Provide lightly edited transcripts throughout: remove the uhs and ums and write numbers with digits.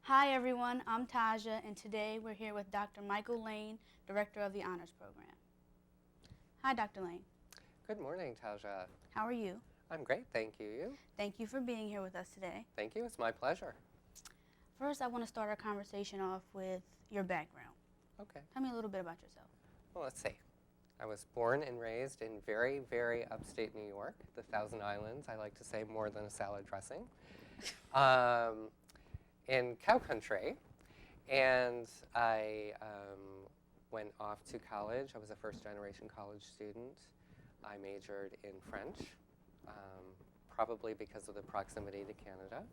Hi everyone, I'm Tahja, and today we're here with Dr. Michael Lane, Director of the Honors Program. Hi Dr. Lane. Good morning, Tahja. How are you? I'm great, thank you. You? Thank you for being here with us today. Thank you, it's my pleasure. First, I want to start our conversation off with your background. Okay. Tell me a little bit about yourself. Well, let's see. I was born and raised in very, very upstate New York, the Thousand Islands. I like to say more than a salad dressing. In cow country, and I went off to college. I was a first-generation college student. I majored in French, probably because of the proximity to Canada.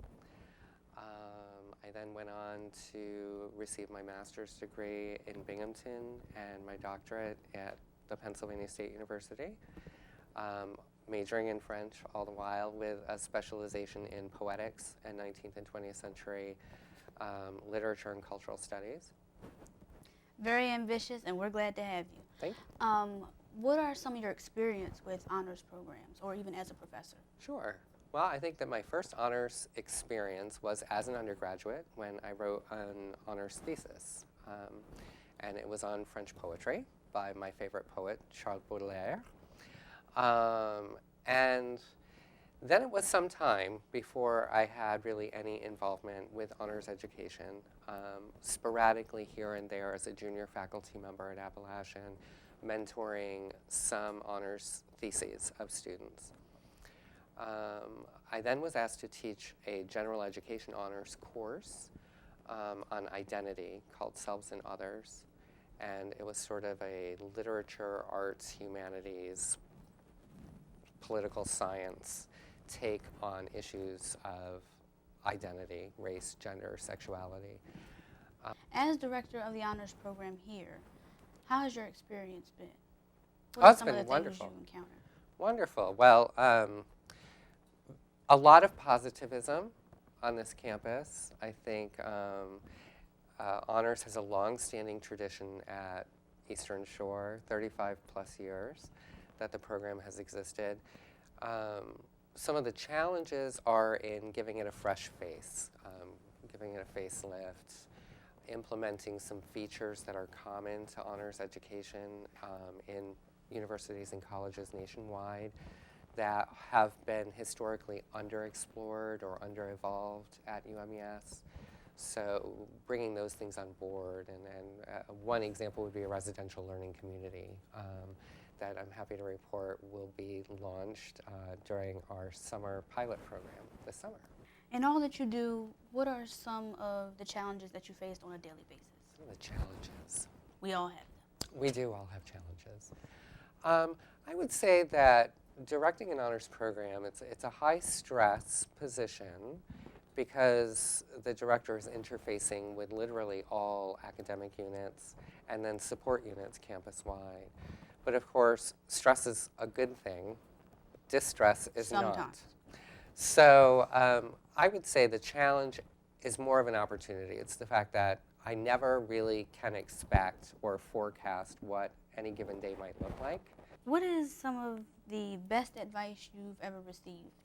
I then went on to receive my master's degree in Binghamton and my doctorate at the Pennsylvania State University, majoring in French all the while with a specialization in poetics and 19th and 20th century literature and cultural studies. Very ambitious, and we're glad to have you. Thank you. What are some of your experience with honors programs, or even as a professor? Sure. Well, I think that my first honors experience was as an undergraduate when I wrote an honors thesis. And it was on French poetry by my favorite poet, Charles Baudelaire. And then it was some time before I had really any involvement with honors education, sporadically here and there as a junior faculty member at Appalachian, mentoring some honors theses of students. I then was asked to teach a general education honors course on identity called Selves and Others. And it was sort of a literature, arts, humanities, political science take on issues of identity, race, gender, sexuality. As director of the honors program here, how has your experience been? Oh, What are it's some of been the wonderful. things you've encountered? Wonderful. Well, a lot of positivism on this campus. I think honors has a long-standing tradition at Eastern Shore, 35 plus years that the program has existed. Some of the challenges are in giving it a fresh face, giving it a facelift, implementing some features that are common to honors education in universities and colleges nationwide that have been historically underexplored or underevolved at UMES. So bringing those things on board, and one example would be a residential learning community that I'm happy to report will be launched during our summer pilot program this summer. In all that you do, what are some of the challenges that you faced on a daily basis? Some of the challenges. We all have them. We do all have challenges. I would say that directing an honors program, it's a high-stress position because the director is interfacing with literally all academic units and then support units campus-wide. But of course, stress is a good thing. Distress is not. Sometimes. So I would say the challenge is more of an opportunity. It's the fact that I never really can expect or forecast what any given day might look like. What is some of the best advice you've ever received?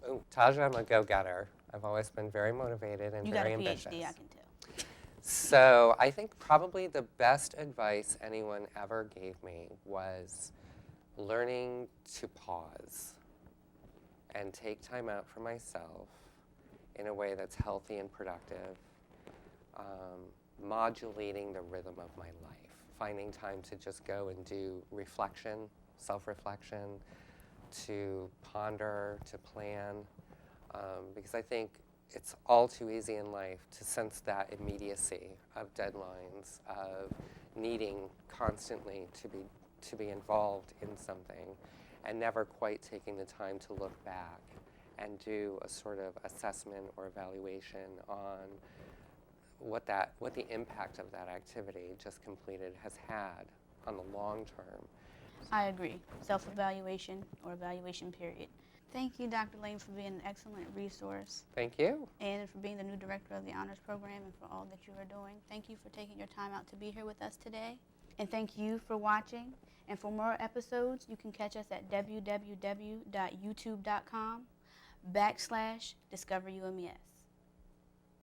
Oh, Tahja, I'm a go-getter. I've always been very motivated and You very got a ambitious. PhD, I can tell. So I think probably the best advice anyone ever gave me was learning to pause and take time out for myself in a way that's healthy and productive, modulating the rhythm of my life, finding time to just go and do reflection, self-reflection, to ponder, to plan, because I think it's all too easy in life to sense that immediacy of deadlines, of needing constantly to be involved in something, and never quite taking the time to look back and do a sort of assessment or evaluation on what the impact of that activity just completed has had on the long term. I agree. Self-evaluation or evaluation period. Thank you, Dr. Lane, for being an excellent resource. Thank you. And for being the new director of the honors program and for all that you are doing. Thank you for taking your time out to be here with us today. And thank you for watching. And for more episodes, you can catch us at www.youtube.com/DiscoverUMES.